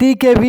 TKV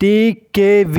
TKV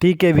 TKV،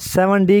7D